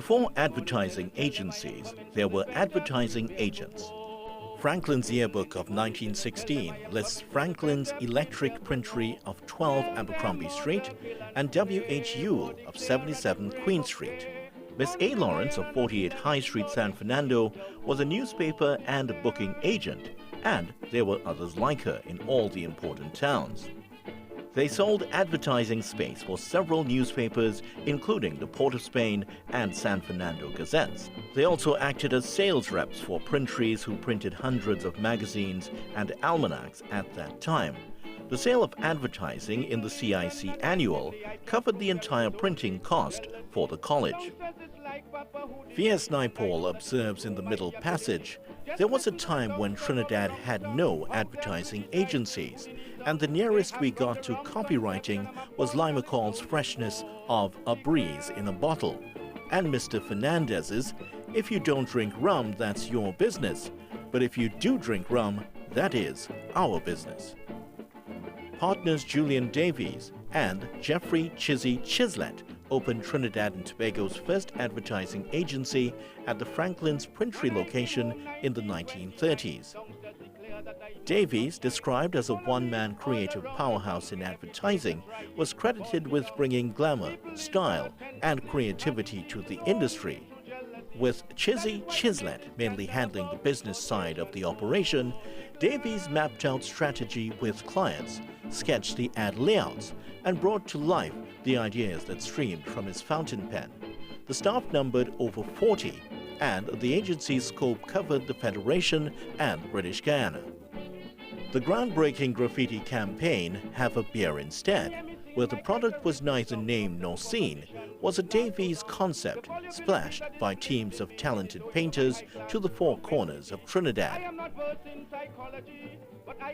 Before advertising agencies, there were advertising agents. Franklin's Yearbook of 1916 lists Franklin's Electric Printery of 12 Abercrombie Street and W.H. Ewell of 77 Queen Street. Miss A. Lawrence of 48 High Street, San Fernando, was a newspaper and booking agent, and there were others like her in all the important towns. They sold advertising space for several newspapers, including the Port of Spain and San Fernando Gazettes. They also acted as sales reps for printeries who printed hundreds of magazines and almanacs at that time. The sale of advertising in the CIC Annual covered the entire printing cost for the college. V.S. Naipaul observes in the Middle Passage, there was a time when Trinidad had no advertising agencies, and the nearest we got to copywriting was Lima Call's freshness of A Breeze in a Bottle, and Mr. Fernandez's, if you don't drink rum, that's your business, but if you do drink rum, that is our business. Partners Julian Davies and Geoffrey Chizzy Chislett opened Trinidad and Tobago's first advertising agency at the Franklin's Printery location in the 1930s. Davies, described as a one-man creative powerhouse in advertising, was credited with bringing glamour, style, and creativity to the industry. With Chizzy Chislett mainly handling the business side of the operation, Davies mapped out strategy with clients, sketched the ad layouts, and brought to life the ideas that streamed from his fountain pen. The staff numbered over 40, and the agency's scope covered the Federation and British Guyana. The groundbreaking graffiti campaign, Have a Beer Instead, where the product was neither named nor seen, was a Davies concept splashed by teams of talented painters to the four corners of Trinidad.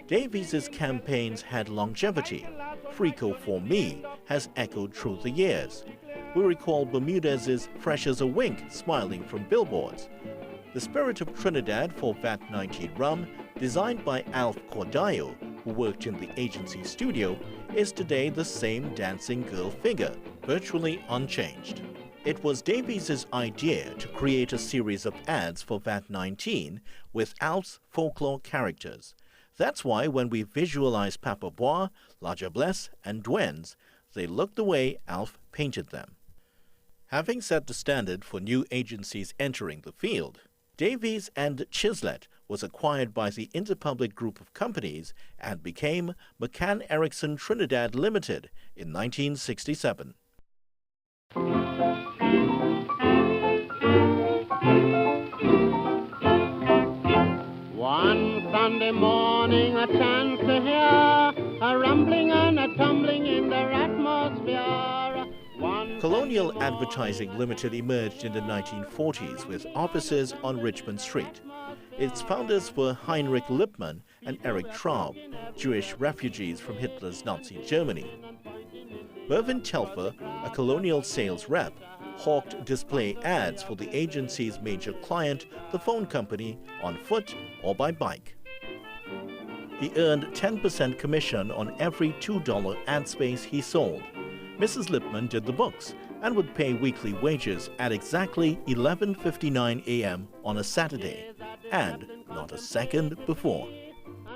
Davies's campaigns had longevity. Frico for Me has echoed through the years. We recall Bermudez's Fresh as a Wink smiling from billboards. The Spirit of Trinidad for VAT 19 rum, designed by Alf Cordayo, who worked in the agency studio, is today the same dancing girl figure, virtually unchanged. It was Davies's idea to create a series of ads for VAT 19 with Alf's folklore characters. That's why when we visualize Papa Bois, La Jablesse, and Duendes, they look the way Alf painted them. Having set the standard for new agencies entering the field, Davies and Chislett was acquired by the Interpublic Group of Companies and became McCann Erickson Trinidad Limited in 1967. One Sunday morning, a chance to hear a rumbling and a tumbling in their atmosphere. Colonial Advertising Limited emerged in the 1940s with offices on Richmond Street. Its founders were Heinrich Lippmann and Erich Traub, Jewish refugees from Hitler's Nazi Germany. Mervyn Telfer, a colonial sales rep, hawked display ads for the agency's major client, the phone company, on foot or by bike. He earned 10% commission on every $2 ad space he sold. Mrs. Lippmann did the books and would pay weekly wages at exactly 11:59 a.m. on a Saturday, and not a second before.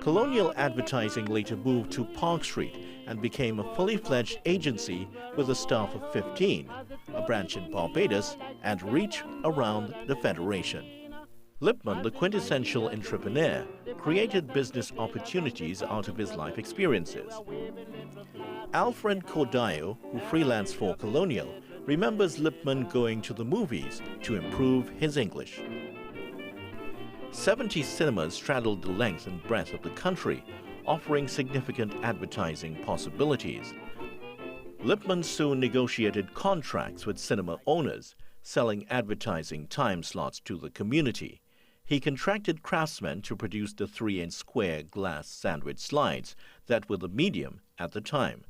Colonial Advertising later moved to Park Street and became a fully fledged agency with a staff of 15, a branch in Barbados, and reach around the Federation. Lippmann, the quintessential entrepreneur, created business opportunities out of his life experiences. Alfred Cordayo, who freelanced for Colonial, remembers Lippmann going to the movies to improve his English. 70 cinemas straddled the length and breadth of the country, offering significant advertising possibilities. Lippmann soon negotiated contracts with cinema owners, selling advertising time slots to the community. He contracted craftsmen to produce the 3-inch square glass sandwich slides that were the medium at the time.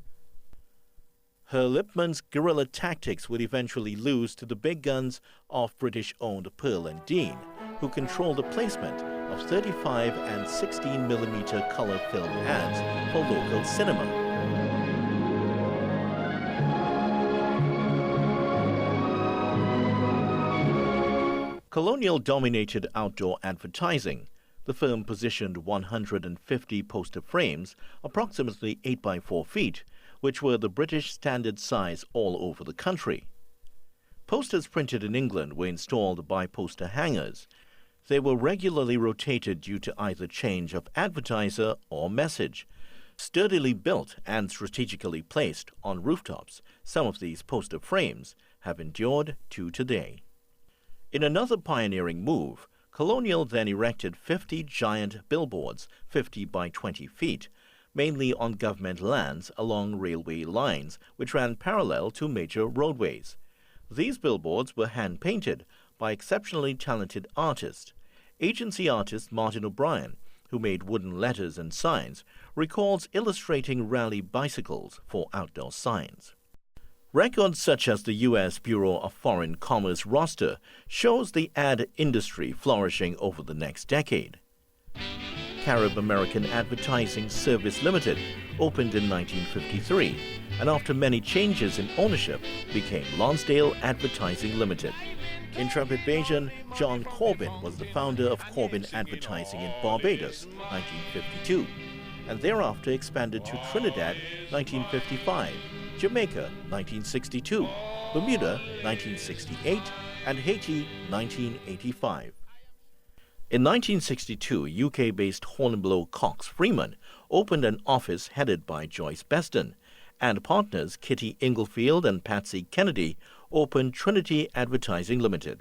Her Lippmann's guerrilla tactics would eventually lose to the big guns of British-owned Pearl and Dean, who controlled the placement of 35 and 16mm color film ads for local cinema. Colonial dominated outdoor advertising. The firm positioned 150 poster frames, approximately 8 by 4 feet, which were the British standard size all over the country. Posters printed in England were installed by poster hangers. They were regularly rotated due to either change of advertiser or message. Sturdily built and strategically placed on rooftops, some of these poster frames have endured to today. In another pioneering move, Colonial then erected 50 giant billboards, 50 by 20 feet, mainly on government lands along railway lines, which ran parallel to major roadways. These billboards were hand-painted by exceptionally talented artists. Agency artist Martin O'Brien, who made wooden letters and signs, recalls illustrating rally bicycles for outdoor signs. Records such as the U.S. Bureau of Foreign Commerce roster shows the ad industry flourishing over the next decade. Carib American Advertising Service Limited opened in 1953 and after many changes in ownership became Lonsdale Advertising Limited. In Trepidation, John Corbin was the founder of Corbin Advertising in Barbados, 1952, and thereafter expanded to Trinidad, 1955, Jamaica, 1962, Bermuda, 1968, and Haiti, 1985. In 1962, UK-based Hornblow Cox Freeman opened an office headed by Joyce Beston, and partners Kitty Inglefield and Patsy Kennedy opened Trinity Advertising Limited.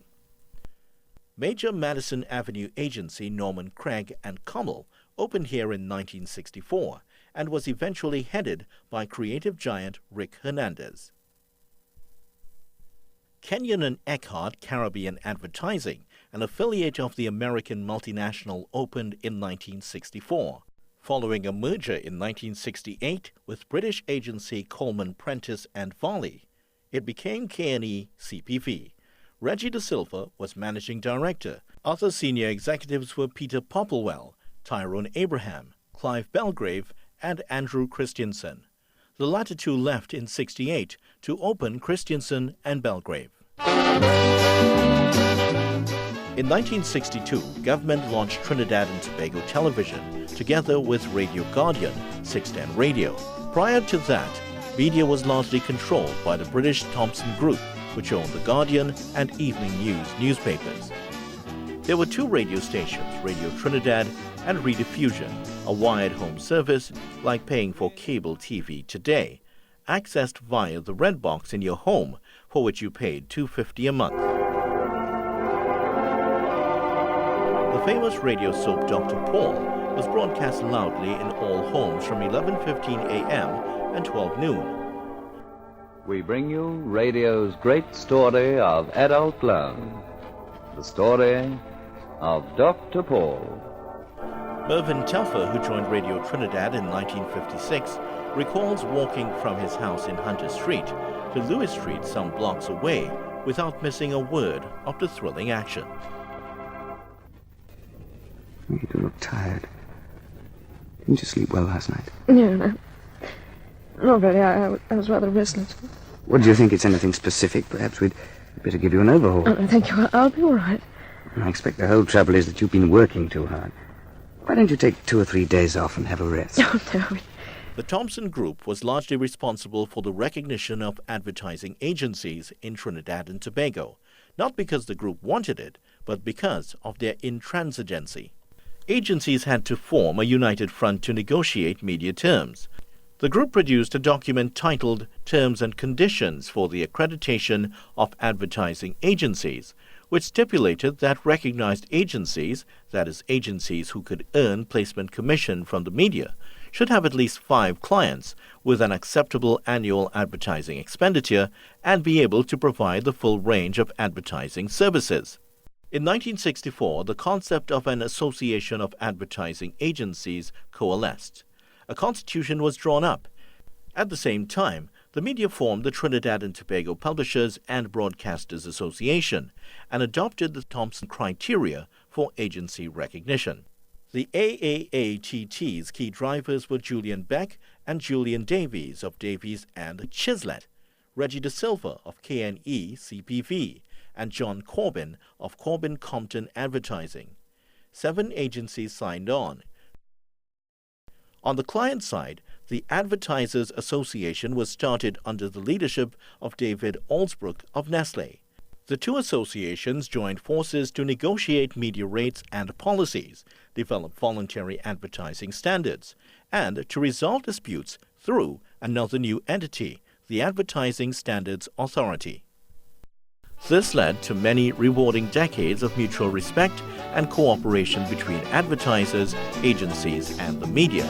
Major Madison Avenue agency Norman Craig and Commel opened here in 1964 and was eventually headed by creative giant Rick Hernandez. Kenyon and Eckhart Caribbean Advertising, an affiliate of the American multinational, opened in 1964. Following a merger in 1968 with British agency Coleman Prentice and Varley, it became K&E CPV. Reggie De Silva was managing director. Other senior executives were Peter Popplewell, Tyrone Abraham, Clive Belgrave, and Andrew Christensen. The latter two left in '68 to open Christensen and Belgrave. In 1962, government launched Trinidad and Tobago Television, together with Radio Guardian, 610 Radio. Prior to that, media was largely controlled by the British Thomson Group, which owned The Guardian and Evening News newspapers. There were two radio stations, Radio Trinidad and Rediffusion, a wired home service like paying for cable TV today, accessed via the red box in your home, for which you paid $2.50 a month. The famous radio soap Dr. Paul was broadcast loudly in all homes from 11:15 a.m. and 12 noon. We bring you radio's great story of adult love, the story of Dr. Paul. Mervyn Telfer, who joined Radio Trinidad in 1956, recalls walking from his house in Hunter Street to Lewis Street some blocks away without missing a word of the thrilling action. You do look tired. Didn't you sleep well last night? No. Not really. I was rather restless. What do you think? It's anything specific? Perhaps we'd better give you an overhaul. Oh, thank you. I'll be all right. I expect the whole trouble is that you've been working too hard. Why don't you take 2 or 3 days off and have a rest? Oh, no. The Thomson Group was largely responsible for the recognition of advertising agencies in Trinidad and Tobago, not because the group wanted it, but because of their intransigency. Agencies had to form a united front to negotiate media terms. The group produced a document titled Terms and Conditions for the Accreditation of Advertising Agencies, which stipulated that recognized agencies, that is, agencies who could earn placement commission from the media, should have at least 5 clients with an acceptable annual advertising expenditure and be able to provide the full range of advertising services. In 1964, the concept of an association of advertising agencies coalesced. A constitution was drawn up. At the same time, the media formed the Trinidad and Tobago Publishers and Broadcasters Association and adopted the Thomson criteria for agency recognition. The AAATT's key drivers were Julian Beck and Julian Davies of Davies and Chislett, Reggie De Silva of K&E CPV, and John Corbin of Corbin Compton Advertising. 7 agencies signed on. On the client side, the Advertisers Association was started under the leadership of David Alsbrook of Nestle. The 2 associations joined forces to negotiate media rates and policies, develop voluntary advertising standards, and to resolve disputes through another new entity, the Advertising Standards Authority. This led to many rewarding decades of mutual respect and cooperation between advertisers, agencies, and the media.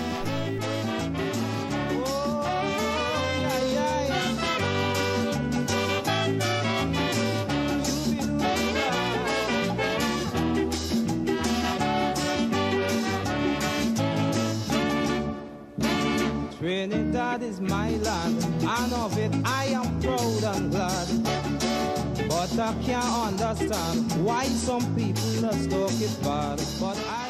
Trinidad is my land, and of it I am proud and glad. But I can't understand why some people just talk it bad. But I